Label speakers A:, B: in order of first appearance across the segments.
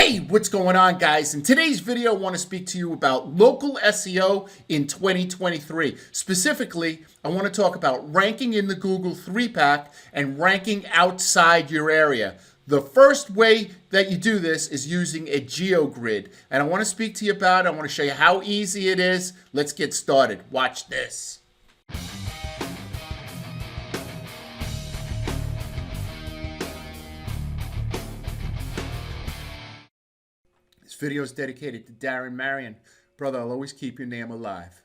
A: Hey, what's going on, guys? In today's video, I want to speak to you about local SEO in 2023. Specifically, I want to talk about ranking in the Google 3-pack and ranking outside your area. The first way that you do this is using a GeoGrade, and I want to speak to you about it. I want to show you how easy it is. Let's get started. Watch this. This video is dedicated to Darren Marion. Brother, I'll always keep your name alive.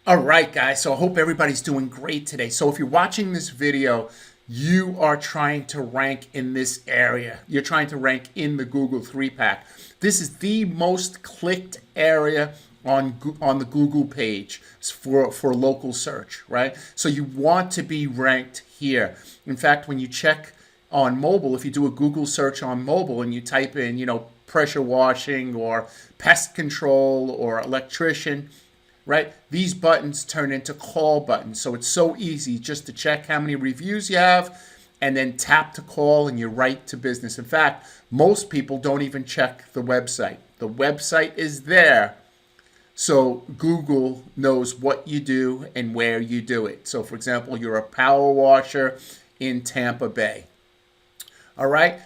A: All right, guys, so I hope everybody's doing great today. So if you're watching this video, you are trying to rank in this area. You're trying to rank in the Google 3-pack. This is the most clicked area on the Google page for local search, right? So you want to be ranked here. In fact, when you check on mobile, if you do a Google search on mobile and you type in, pressure washing or pest control or electrician, right? These buttons turn into call buttons. So it's so easy just to check how many reviews you have and then tap to call and you're right to business. In fact, most people don't even check the website. The website is there, so Google knows what you do and where you do it. So for example, you're a power washer in Tampa Bay. All right.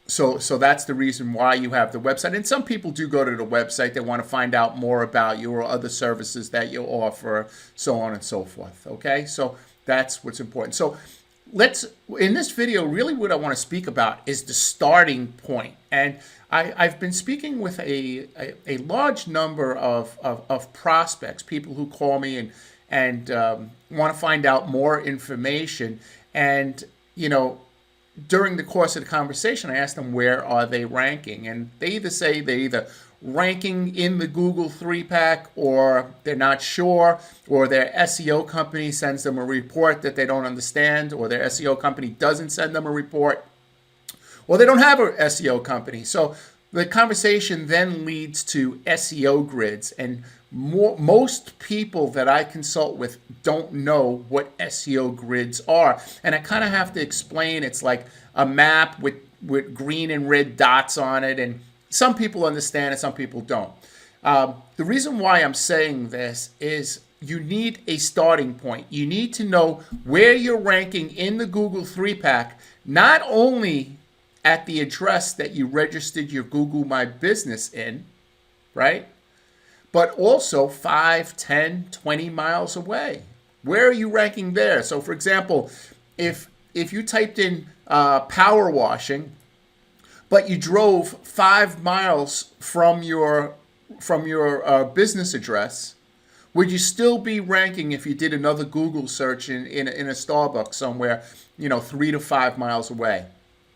A: So that's the reason why you have the website. And some people do go to the website. They want to find out more about you or other services that you offer, so on and so forth. Okay, so that's what's important. So in this video, really what I want to speak about is the starting point. And I've been speaking with a large number of prospects, people who call me and want to find out more information. And, during the course of the conversation, I asked them where are they ranking, and they either say they're either ranking in the Google 3-pack or they're not sure, or their SEO company sends them a report that they don't understand, or their SEO company doesn't send them a report, or they don't have an SEO company. So the conversation then leads to SEO grids, and most people that I consult with don't know what SEO grids are. And I kind of have to explain. It's like a map with green and red dots on it. And some people understand it, some people don't. The reason why I'm saying this is you need a starting point. You need to know where you're ranking in the Google 3-pack, not only at the address that you registered your Google My Business in, right? But also 5, 10, 20 miles away. Where are you ranking there? So for example, if you typed in power washing, but you drove 5 miles from your business address, would you still be ranking if you did another Google search in a Starbucks somewhere, 3 to 5 miles away?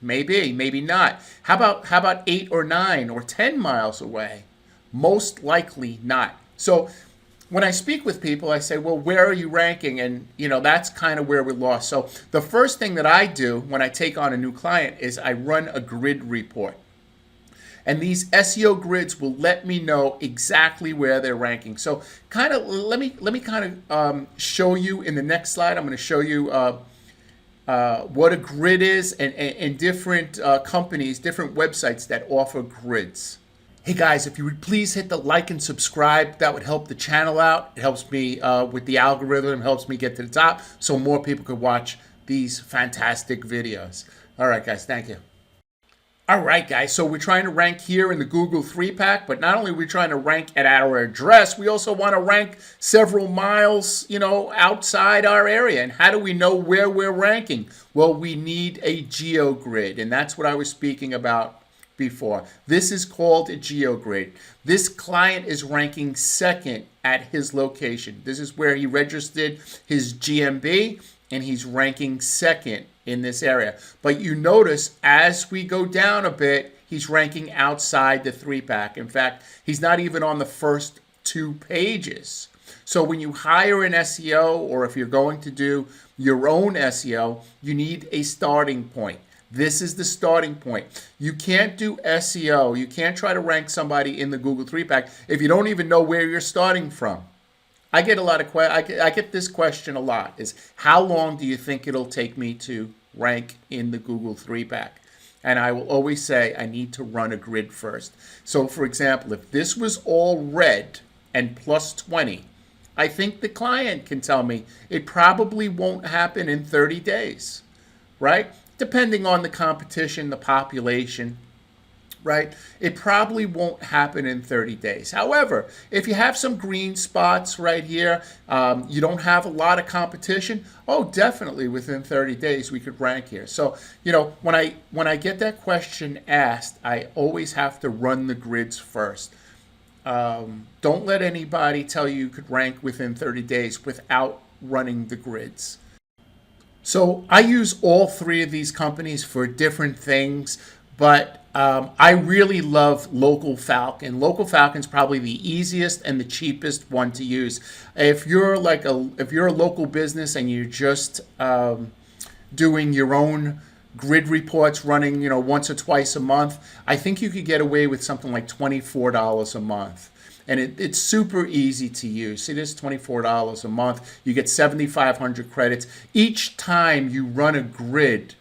A: Maybe, maybe not. How about 8 or 9 or 10 miles away? Most likely not. So when I speak with people, I say, well, where are you ranking? And, that's kind of where we're lost. So the first thing that I do when I take on a new client is I run a grid report. And these SEO grids will let me know exactly where they're ranking. So kind of let me kind of show you in the next slide. I'm going to show you what a grid is and different companies, different websites that offer grids. Hey guys, if you would please hit the like and subscribe, that would help the channel out. It helps me with the algorithm, helps me get to the top so more people could watch these fantastic videos. All right, guys, thank you. All right, guys, so we're trying to rank here in the Google 3-pack, but not only are we trying to rank at our address, we also want to rank several miles, outside our area. And how do we know where we're ranking? Well, we need a GeoGrade, and that's what I was speaking about before. This is called a GeoGrade. This client is ranking second at his location. This is where he registered his GMB, and he's ranking second in this area. But you notice as we go down a bit, he's ranking outside the 3-pack. In fact, he's not even on the first 2 pages. So when you hire an SEO, or if you're going to do your own SEO, you need a starting point. This is the starting point. You can't do SEO. You can't try to rank somebody in the Google 3-pack if you don't even know where you're starting from. I get a lot of I get this question a lot, is how long do you think it'll take me to rank in the Google 3-pack? And I will always say I need to run a grid first. So for example, if this was all red and plus 20, I think the client can tell me it probably won't happen in 30 days, right? Depending on the competition, the population, right? It probably won't happen in 30 days. However, if you have some green spots right here, you don't have a lot of competition, oh, definitely within 30 days we could rank here. So, when I get that question asked, I always have to run the grids first. Don't let anybody tell you could rank within 30 days without running the grids. So I use all three of these companies for different things, but I really love Localfalcon. Localfalcon is probably the easiest and the cheapest one to use. If you're if you're a local business and you're just doing your own grid reports, running once or twice a month, I think you could get away with something like $24 a month. And it's super easy to use. It is $24 a month. You get 7,500 credits. Each time you run a grid,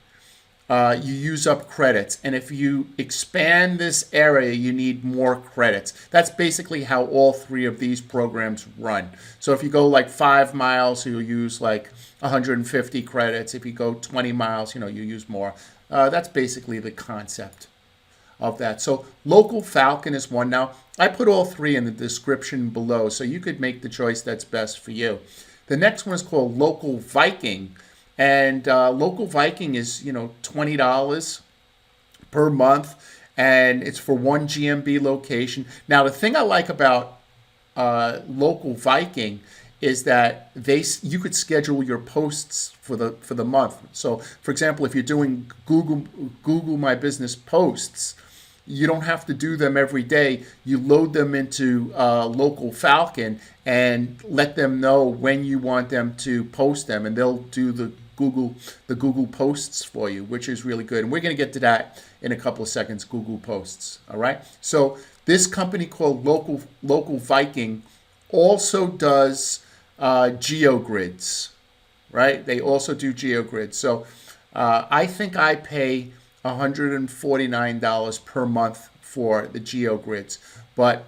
A: you use up credits. And if you expand this area, you need more credits. That's basically how all three of these programs run. So if you go like 5 miles, you'll use like 150 credits. If you go 20 miles, you use more. That's basically the concept of that. So Localfalcon is one. Now, I put all three in the description below, so you could make the choice that's best for you. The next one is called Localviking, and Localviking is $20 per month, and it's for one GMB location. Now, the thing I like about Localviking is that you could schedule your posts for the month. So, for example, if you're doing Google My Business posts, you don't have to do them every day. You load them into Localfalcon and let them know when you want them to post them, and they'll do the Google posts for you, which is really good. And we're going to get to that in a couple of seconds. Google posts. All right. So this company called Localviking also does GeoGrids, right? They also do GeoGrids. So I think I pay $149 per month for the GeoGrids, but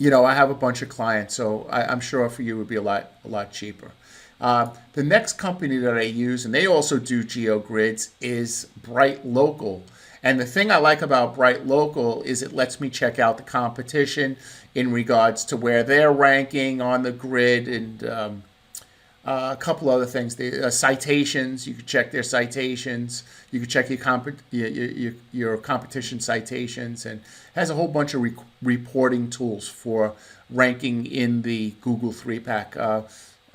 A: I have a bunch of clients, so I'm sure for you it would be a lot cheaper. The next company that I use, and they also do GeoGrids, is Brighlocal. And the thing I like about Brighlocal is it lets me check out the competition in regards to where they're ranking on the grid, and a couple other things. The citations, you can check their citations. You can check your competition citations, and has a whole bunch of reporting tools for ranking in the Google 3-pack.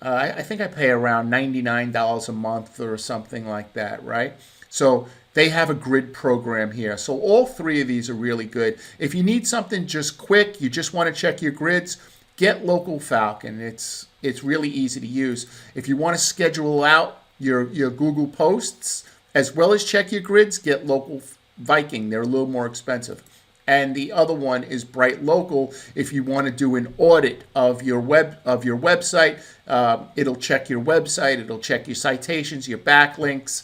A: I think I pay around $99 a month or something like that, right? So they have a grid program here. So all three of these are really good. If you need something just quick, you just want to check your grids, get Localfalcon. It's really easy to use. If you want to schedule out your Google posts as well as check your grids, get Localviking. They're a little more expensive. And the other one is Brighlocal. If you want to do an audit of your website, it'll check your website, it'll check your citations, your backlinks,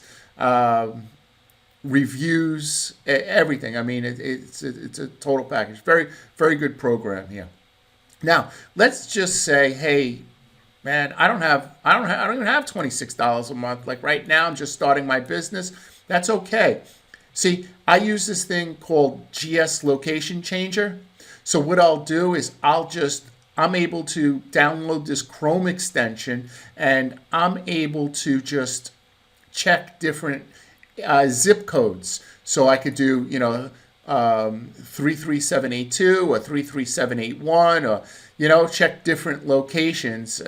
A: reviews, everything. I mean, it's a total package. Very, very good program here. Now, let's just say, hey, man, I don't even have $26 a month. Like right now, I'm just starting my business. That's okay. See, I use this thing called GS Location Changer. So what I'll do is I'm able to download this Chrome extension, and I'm able to just check different zip codes. So I could do, 33782 or 33781, or, check different locations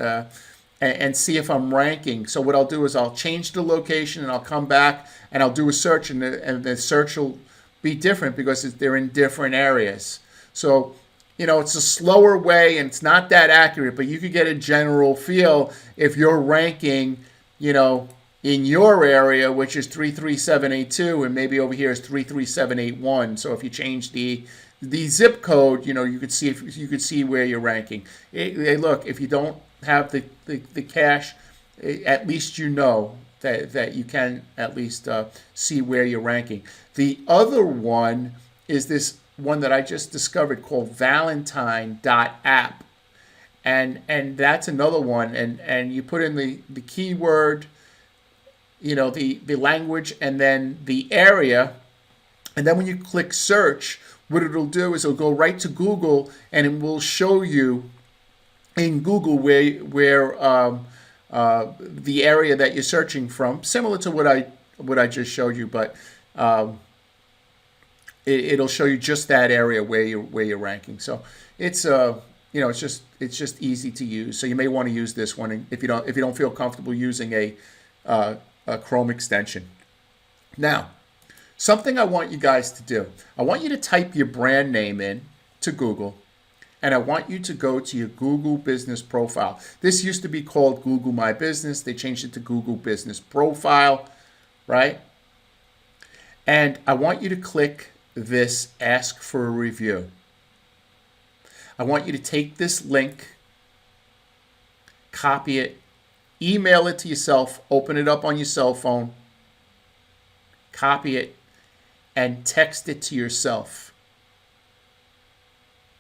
A: and see if I'm ranking. So what I'll do is I'll change the location, and I'll come back and I'll do a search, and the search will be different because they're in different areas. So, it's a slower way and it's not that accurate, but you could get a general feel if you're ranking, in your area, which is 33782, and maybe over here is 33781. So if you change the zip code, you could see where you're ranking. Look, if you don't have the cash, at least that you can at least see where you're ranking. The other one is this one that I just discovered called Valentine.app. And that's another one. And you put in the keyword, the language, and then the area. And then when you click search, what it'll do is it'll go right to Google, and it will show you in Google where the area that you're searching from, similar to what I just showed you, but it'll show you just that area where you're ranking. So it's it's just easy to use. So you may want to use this one if you don't feel comfortable using a Chrome extension. Now, something I want you guys to do. I want you to type your brand name in to Google, and I want you to go to your Google Business Profile. This used to be called Google My Business. They changed it to Google Business Profile, right? And I want you to click this Ask for a Review. I want you to take this link, copy it, email it to yourself, open it up on your cell phone, copy it, and text it to yourself,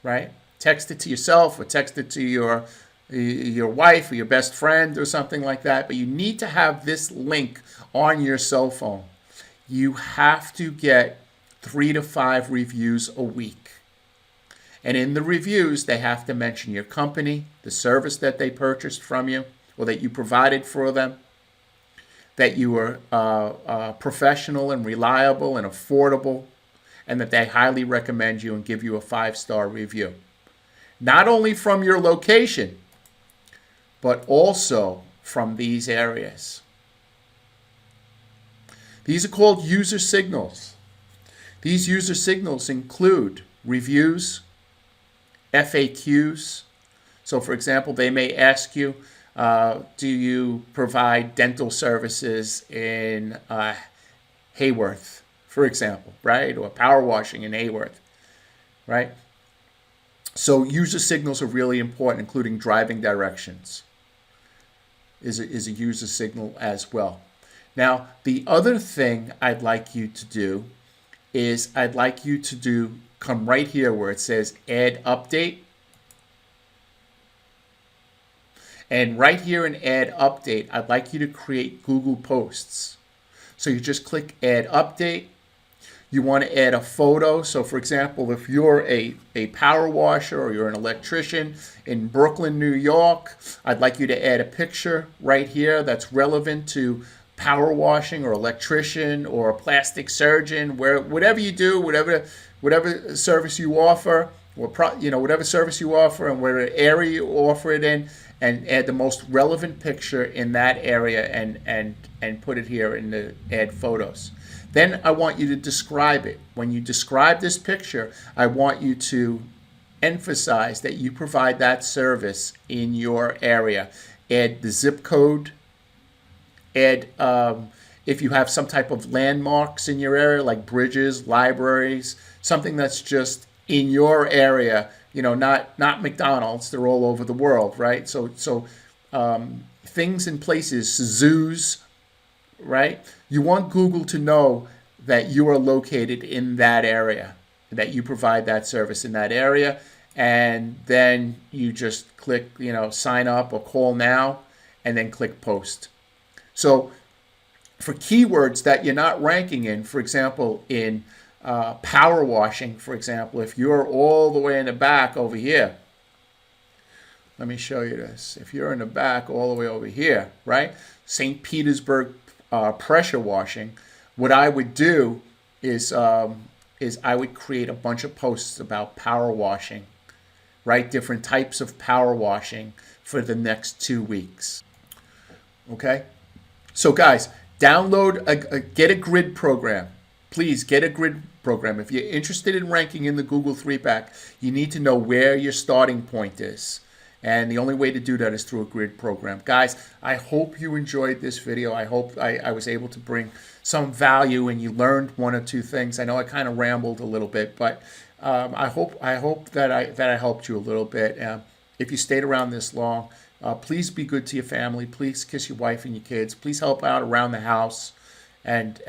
A: right? Text it to yourself or text it to your wife or your best friend or something like that. But you need to have this link on your cell phone. You have to get 3 to 5 reviews a week. And in the reviews, they have to mention your company, the service that they purchased from you or that you provided for them, that you were professional and reliable and affordable, and that they highly recommend you and give you a 5-star review. Not only from your location, but also from these areas. These are called user signals. These user signals include reviews, FAQs. So for example, they may ask you, do you provide dental services in Hayworth, for example, right? Or power washing in Hayworth, right? So user signals are really important, including driving directions is a user signal as well. Now, the other thing I'd like you to do is come right here where it says Add Update. And right here in Add Update, I'd like you to create Google Posts. So you just click Add Update. You want to add a photo. So for example, if you're a power washer or you're an electrician in Brooklyn, New York, I'd like you to add a picture right here that's relevant to power washing or electrician or a plastic surgeon, whatever you do, whatever service you offer, or whatever service you offer and whatever area you offer it in, and add the most relevant picture in that area and put it here in the Add Photos. Then I want you to describe it. When you describe this picture, I want you to emphasize that you provide that service in your area. Add the zip code. Add if you have some type of landmarks in your area, like bridges, libraries, something that's just in your area. Not McDonald's. They're all over the world, right? So things and places, zoos, right? You want Google to know that you are located in that area, that you provide that service in that area, and then you just click, sign up or call now, and then click post. So for keywords that you're not ranking in, for example, in power washing, for example, if you're all the way in the back over here, let me show you this. If you're in the back all the way over here, right? St. Petersburg pressure washing, what I would do is I would create a bunch of posts about power washing, right? Different types of power washing for the next 2 weeks. Okay? So guys, download, get a grid program. Please get a grid program. If you're interested in ranking in the Google 3-pack, you need to know where your starting point is. And the only way to do that is through a grid program. Guys, I hope you enjoyed this video. I hope I was able to bring some value and you learned 1 or 2 things. I know I kind of rambled a little bit, but I hope that I helped you a little bit. If you stayed around this long, Please be good to your family. Please kiss your wife and your kids. Please help out around the house, and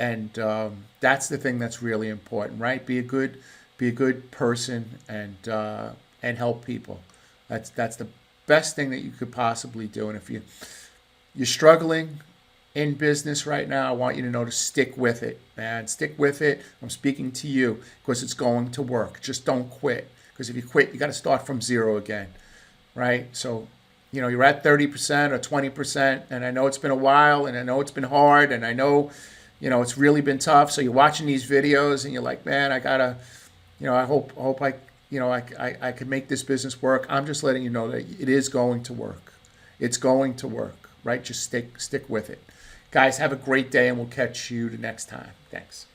A: that's the thing that's really important, right? Be a good person, and help people. That's the best thing that you could possibly do. And if you're struggling in business right now, I want you to know to stick with it, man. Stick with it. I'm speaking to you because it's going to work. Just don't quit, because if you quit, you got to start from zero again, right? So, you're at 30% or 20%, and I know it's been a while, and I know it's been hard, and I know, it's really been tough. So you're watching these videos, and you're like, man, I gotta, I hope I can make this business work. I'm just letting you know that it is going to work. It's going to work, right? Just stick with it. Guys, have a great day, and we'll catch you the next time. Thanks.